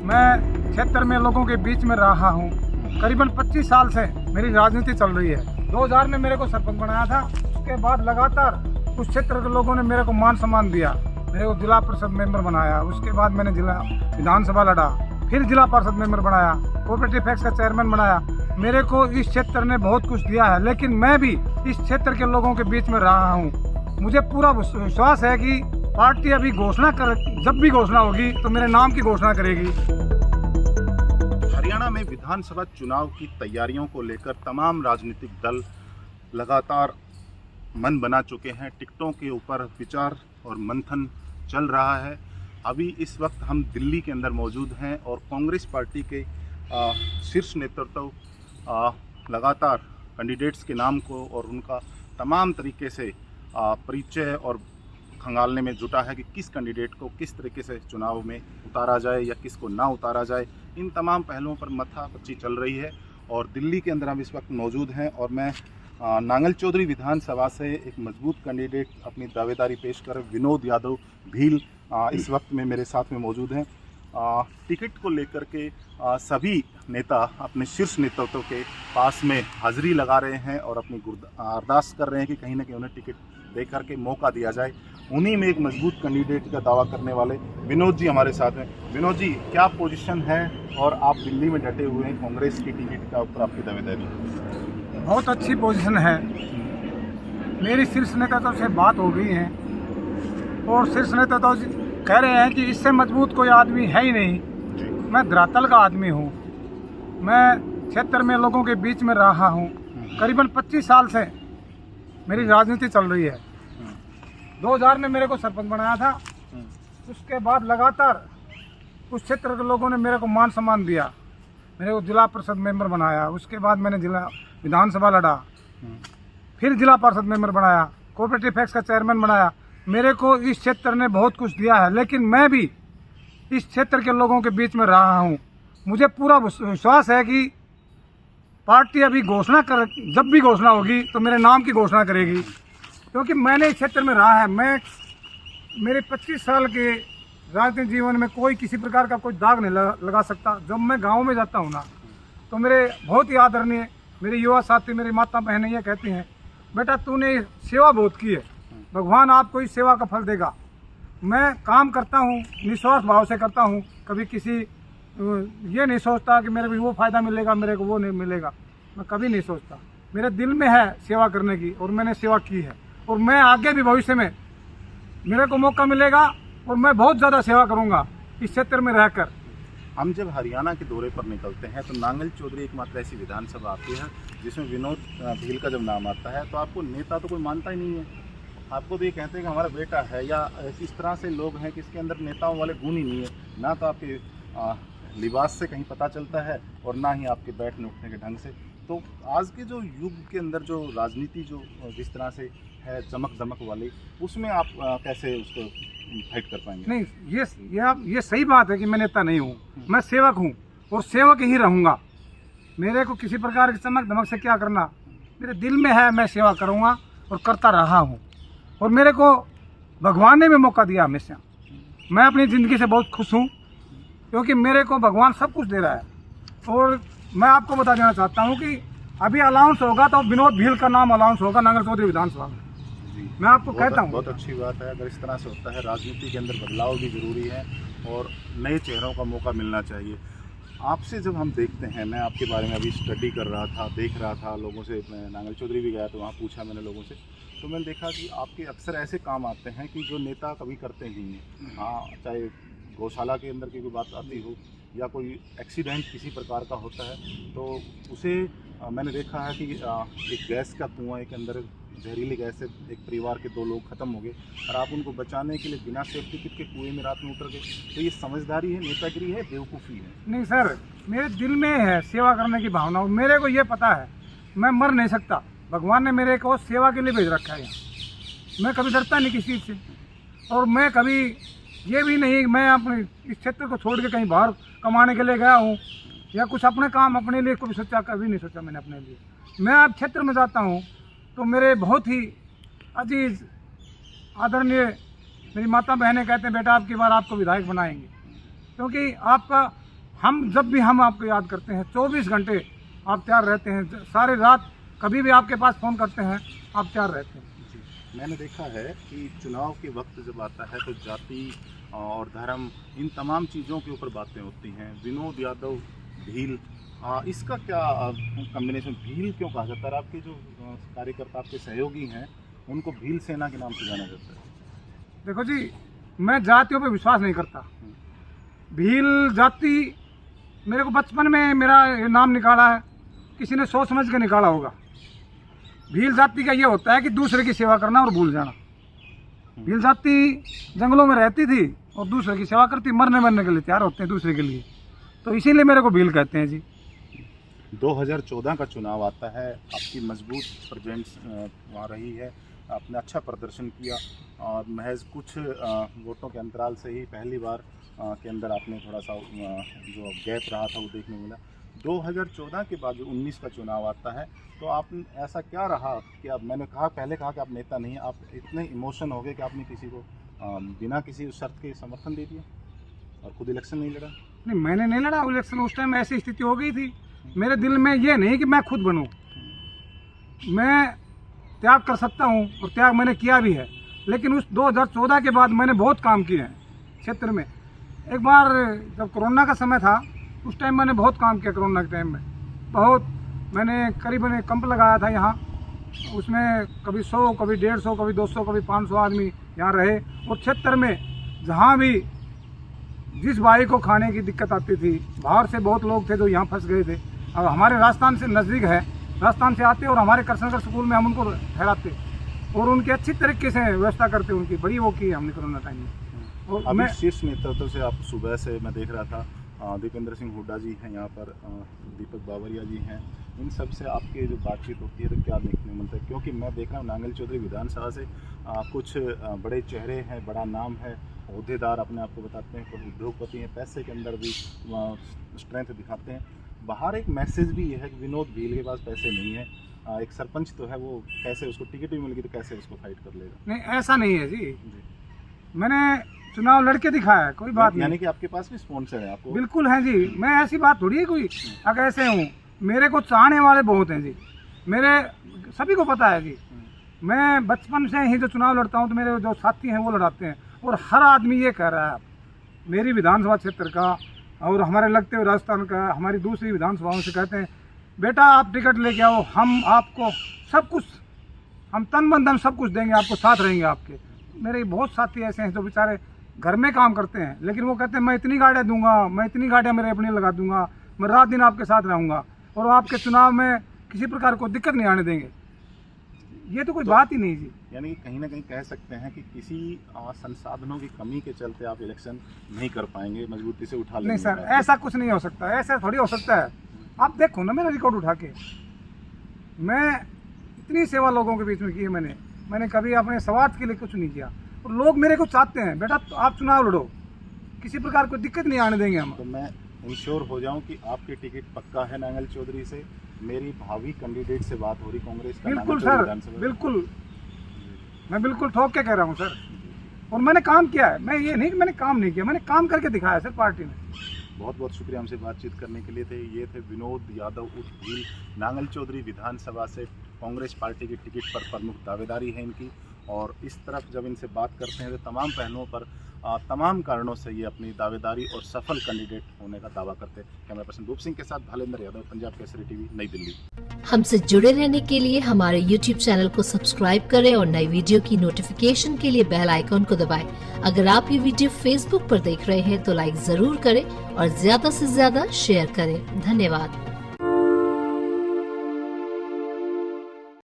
मैं क्षेत्र में लोगों के बीच में रहा हूँ। करीबन 25 साल से मेरी राजनीति चल रही है। 2000 में मेरे को सरपंच बनाया था। उसके बाद लगातार उस क्षेत्र के लोगों ने मेरे को मान सम्मान दिया, मेरे को जिला परिषद मेंबर बनाया। उसके बाद मैंने जिला विधानसभा लड़ा, फिर जिला परिषद मेंबर बनाया, कोऑपरेटिव फैक्स का चेयरमैन बनाया। मेरे को इस क्षेत्र ने बहुत कुछ दिया है, लेकिन मैं भी इस क्षेत्र के लोगों के बीच में रहा हूँ। मुझे पूरा विश्वास है कि पार्टी अभी जब भी घोषणा होगी तो मेरे नाम की घोषणा करेगी। हरियाणा में विधानसभा चुनाव की तैयारियों को लेकर तमाम राजनीतिक दल लगातार मन बना चुके हैं। टिकटों के ऊपर विचार और मंथन चल रहा है। अभी इस वक्त हम दिल्ली के अंदर मौजूद हैं और कांग्रेस पार्टी के शीर्ष नेतृत्व लगातार कैंडिडेट्स के नाम को और उनका तमाम तरीके से परिचय और खंगालने में जुटा है कि किस कैंडिडेट को किस तरीके से चुनाव में उतारा जाए या किसको ना उतारा जाए। इन तमाम पहलुओं पर मथापच्ची चल रही है और दिल्ली के अंदर हम इस वक्त मौजूद हैं और मैं नांगल चौधरी विधानसभा से एक मजबूत कैंडिडेट अपनी दावेदारी पेश कर विनोद यादव भील इस वक्त में मेरे साथ में मौजूद हैं। टिकट को लेकर के सभी नेता अपने शीर्ष नेतृत्व के पास में हाजिरी लगा रहे हैं और अपनी अरदास कर रहे हैं कि कहीं ना कहीं उन्हें टिकट दे करके मौका दिया जाए। उन्हीं में एक मजबूत कैंडिडेट का दावा करने वाले विनोद जी हमारे साथ हैं। विनोद जी, क्या पोजीशन है और आप दिल्ली में डटे हुए हैं कांग्रेस की टिकट का ऊपर आपकी दावेदारी? बहुत अच्छी पोजीशन है। मेरी शीर्ष नेता से बात हो गई है और शीर्ष नेता तो कह रहे हैं कि इससे मजबूत कोई आदमी है ही नहीं। मैं धरातल का आदमी हूँ। मैं क्षेत्र में लोगों के बीच में रहा हूँ। करीबन 25 साल से मेरी राजनीति चल रही है। 2000 में मेरे को सरपंच बनाया था। उसके बाद लगातार उस क्षेत्र के लोगों ने मेरे को मान सम्मान दिया, मेरे को जिला परिषद मेंबर बनाया। उसके बाद मैंने जिला विधानसभा लड़ा, फिर जिला परिषद मेंबर बनाया, कोऑपरेटिव फैक्स का चेयरमैन बनाया। मेरे को इस क्षेत्र ने बहुत कुछ दिया है, लेकिन मैं भी इस क्षेत्र के लोगों के बीच में रहा हूँ। मुझे पूरा विश्वास है कि पार्टी अभी जब भी घोषणा होगी तो मेरे नाम की घोषणा करेगी, क्योंकि मैंने इस क्षेत्र में रहा है। मेरे 25 साल के राजनीतिक जीवन में कोई किसी प्रकार का कोई दाग नहीं लगा सकता। जब मैं गांव में जाता हूँ ना, तो मेरे बहुत ही आदरणीय मेरे युवा साथी, मेरी माता बहनें ये कहती हैं, बेटा तूने सेवा बहुत की है, भगवान आपको इस सेवा का फल देगा। मैं काम करता हूँ, निस्वार्थ भाव से करता हूँ। कभी किसी ये नहीं सोचता कि मेरे को वो फ़ायदा मिलेगा, मेरे को वो नहीं मिलेगा। मैं कभी नहीं सोचता। मेरे दिल में है सेवा करने की और मैंने सेवा की है और मैं आगे भी भविष्य में मेरे को मौका मिलेगा और मैं बहुत ज़्यादा सेवा करूँगा इस क्षेत्र में रहकर। हम जब हरियाणा के दौरे पर निकलते हैं तो नांगल चौधरी एकमात्र ऐसी विधानसभा आती है जिसमें विनोद भील का जब नाम आता है तो आपको नेता तो कोई मानता ही नहीं है। आपको तो ये कहते हैं कि हमारा बेटा है, या इस तरह से लोग हैं कि इसके अंदर नेताओं वाले गुण ही नहीं है। ना तो आपके लिबास से कहीं पता चलता है और ना ही आपके बैठने उठने के ढंग से। तो आज के जो युग के अंदर जो राजनीति जो जिस तरह से है चमक दमक वाली, उसमें आप कैसे उसको फाइट कर पाएंगे? नहीं, ये सही बात है कि मैं नेता नहीं हूँ, मैं सेवक हूँ और सेवक ही रहूँगा। मेरे को किसी प्रकार की चमक दमक से क्या करना, मेरे दिल में है, मैं सेवा करूँगा और करता रहा हूँ। और मेरे को भगवान ने भी मौका दिया हमेशा। मैं अपनी ज़िंदगी से बहुत खुश हूँ क्योंकि मेरे को भगवान सब कुछ दे रहा है। और मैं आपको बता देना चाहता हूँ कि अभी अलाउंस होगा तो विनोद भील का नाम अलाउंस होगा नांगल चौधरी विधानसभा में। मैं आपको कहता हूँ बहुत अच्छी बात है। अगर इस तरह से होता है, राजनीति के अंदर बदलाव भी जरूरी है और नए चेहरों का मौका मिलना चाहिए। आपसे जब हम देखते हैं, मैं आपके बारे में अभी स्टडी कर रहा था, देख रहा था लोगों से, मैं नांगल चौधरी भी गया तो वहाँ पूछा मैंने लोगों से, तो मैंने देखा कि आपके अक्सर ऐसे काम आते हैं कि जो नेता कभी करते नहीं हैं। हाँ, चाहे गौशाला के अंदर की कोई बात आती हो या कोई एक्सीडेंट किसी प्रकार का होता है तो उसे मैंने देखा है कि एक गैस का धुआं के अंदर जहरीली गैस से एक परिवार के 2 लोग ख़त्म हो गए और आप उनको बचाने के लिए बिना सेफ्टी किट के कुएं में रात में उतर गए। तो ये समझदारी है, नेतागिरी है, बेवकूफ़ी है? नहीं सर, मेरे दिल में है सेवा करने की भावना। मेरे को ये पता है मैं मर नहीं सकता। भगवान ने मेरे को सेवा के लिए भेज रखा है यहाँ। मैं कभी डरता नहीं किसी चीज़ से और मैं कभी ये भी नहीं मैं अपने इस क्षेत्र को छोड़ के कहीं बाहर कमाने के लिए गया हूँ या कुछ अपने काम अपने लिए कभी सोचा, कभी नहीं सोचा मैंने अपने लिए। मैं अब क्षेत्र में जाता हूँ तो मेरे बहुत ही अजीज आदरणीय मेरी माता बहनें कहते हैं, बेटा अब की बार आपको विधायक बनाएंगे, क्योंकि आपका हम जब भी हम आपको याद करते हैं 24 घंटे आप तैयार रहते हैं, सारे रात कभी भी आपके पास फ़ोन करते हैं आप तैयार रहते हैं। मैंने देखा है कि चुनाव के वक्त जब आता है तो जाति और धर्म इन तमाम चीज़ों के ऊपर बातें होती हैं। विनोद यादव भील, इसका क्या कॉम्बिनेशन, भील क्यों कहा जाता है? आपके जो कार्यकर्ता आपके सहयोगी हैं उनको भील सेना के नाम से जाना जाता है। देखो जी, मैं जातियों पे विश्वास नहीं करता। भील जाति मेरे को बचपन में मेरा नाम निकाला है, किसी ने सोच समझ के निकाला होगा। भील जाति का ये होता है कि दूसरे की सेवा करना और भूल जाना। भील जाति जंगलों में रहती थी और दूसरे की सेवा करती, मरने के लिए तैयार होते हैं दूसरे के लिए, तो इसीलिए मेरे को भील कहते हैं जी। 2014 का चुनाव आता है, आपकी मजबूत प्रेजेंस वहाँ रही है, आपने अच्छा प्रदर्शन किया और महज कुछ वोटों के अंतराल से ही पहली बार के अंदर आपने थोड़ा सा जो गैप रहा था वो देखने को मिला। 2014 के बाद जो 19 का चुनाव आता है तो आप ऐसा क्या रहा कि अब मैंने पहले कहा कि आप नेता नहीं हैं, आप इतने इमोशन हो गए कि आपने किसी को बिना किसी शर्त के समर्थन दे दिया और खुद इलेक्शन नहीं लड़ा? नहीं, मैंने नहीं लड़ा इलेक्शन। उस टाइम ऐसी स्थिति हो गई थी मेरे दिल में, ये नहीं कि मैं खुद बनूं। मैं त्याग कर सकता हूं और त्याग मैंने किया भी है, लेकिन उस 2014 के बाद मैंने बहुत काम किए हैं क्षेत्र में। एक बार जब कोरोना का समय था उस टाइम मैंने बहुत काम किया। कोरोना के टाइम में बहुत मैंने करीबन एक कैंप लगाया था यहाँ, उसमें कभी 100, कभी 150, कभी 200, कभी 500 आदमी यहाँ रहे। और क्षेत्र में जहाँ भी जिस भाई को खाने की दिक्कत आती थी, बाहर से बहुत लोग थे जो यहाँ फंस गए थे। अब हमारे राजस्थान से नज़दीक है, राजस्थान से आते और हमारे कृष्णगढ़ स्कूल में हम उनको ठहराते और उनकी अच्छी तरीके से व्यवस्था करते, उनकी बड़ी वो की हमने कोरोना टाइम में। और अभी शीर्ष नेतृत्व से आप सुबह से मैं देख रहा था, दीपेंद्र सिंह हुड्डा जी हैं यहाँ पर, दीपक बावरिया जी हैं, इन सब से आपके जो बातचीत होती है तो क्या देखने मिलता है? क्योंकि मैं देख रहा हूँ नांगल चौधरी विधानसभा से कुछ बड़े चेहरे हैं, बड़ा नाम है, अहदेदार अपने आप को बताते हैं, कुछ उद्योगपति हैं, पैसे के अंदर भी स्ट्रेंथ दिखाते हैं। बाहर एक मैसेज भी ये है कि विनोद भील के पास पैसे नहीं है, एक सरपंच तो है, वो कैसे उसको टिकट भी मिल गई तो कैसे उसको फाइट कर लेगा? नहीं, ऐसा नहीं है जी। मैंने चुनाव लड़के दिखाया है, कोई बात नहीं। यानी कि आपके पास भी स्पॉन्सर है? आपको बिल्कुल है जी। मैं ऐसी बात थोड़ी है कोई अगर ऐसे हूँ, मेरे को चाहने वाले बहुत हैं जी, मेरे सभी को पता है जी। मैं बचपन से ही जो चुनाव लड़ता हूँ तो मेरे जो साथी हैं वो लड़ाते हैं, और हर आदमी ये कह रहा है मेरी विधानसभा क्षेत्र का और हमारे लगते हुए राजस्थान का, हमारी दूसरी विधानसभाओं से कहते हैं बेटा आप टिकट लेके आओ, हम आपको सब कुछ, हम तन मन धन सब कुछ देंगे आपको, साथ रहेंगे आपके। मेरे बहुत साथी ऐसे हैं जो बेचारे घर में काम करते हैं, लेकिन वो कहते हैं मैं इतनी गाड़ियाँ दूंगा, मैं इतनी गाड़ियाँ मेरे अपनी लगा दूंगा, मैं रात दिन आपके साथ रहूँगा और आपके चुनाव में किसी प्रकार को दिक्कत नहीं आने देंगे। ये तो कोई बात ही नहीं जी। यानी कि कहीं ना कहीं कह सकते हैं कि किसी संसाधनों की कमी के चलते आप इलेक्शन नहीं कर पाएंगे, मजबूती से उठा लेंगे? नहीं सर, ऐसा कुछ नहीं हो सकता, ऐसा थोड़ी हो सकता है। आप देखो ना मेरा रिकॉर्ड उठा के, मैं इतनी सेवा लोगों के बीच में की है मैंने कभी अपने स्वार्थ के लिए कुछ नहीं किया, और लोग मेरे को चाहते हैं बेटा तो आप चुनाव लड़ो, किसी प्रकार कोई दिक्कत नहीं आने देंगे हम। तो मैं इंश्योर हो जाऊं कि आपकी टिकट पक्का है नांगल चौधरी से? मेरी भावी कैंडिडेट से बात हो रही कांग्रेस का? बिल्कुल सर, बिल्कुल, मैं बिल्कुल ठोक के कह रहा हूँ सर। और मैंने काम किया है, मैं ये नहीं कि मैंने काम नहीं किया, मैंने काम करके दिखाया सर पार्टी में। बहुत बहुत शुक्रिया हमसे बातचीत करने के लिए। ये थे विनोद यादव उर्फ भील, नांगल चौधरी विधानसभा से कांग्रेस पार्टी की टिकट पर प्रमुख दावेदारी है इनकी। और इस तरफ जब इनसे बात करते हैं तो तमाम पहलुओं पर तमाम कारणों से ये अपनी दावेदारी और सफल कैंडिडेट होने का दावा करते हैं। कैमरा पर्सन रूप सिंह के साथ भालेंद्र यादव, पंजाब केसरी टीवी, नई दिल्ली। हमसे जुड़े रहने के लिए हमारे YouTube चैनल को सब्सक्राइब करें और नई वीडियो की नोटिफिकेशन के लिए बेल आइकॉन को दबाएं। अगर आप ये वीडियो Facebook पर देख रहे हैं तो लाइक जरूर करें और ज्यादा से ज्यादा शेयर करें। धन्यवाद।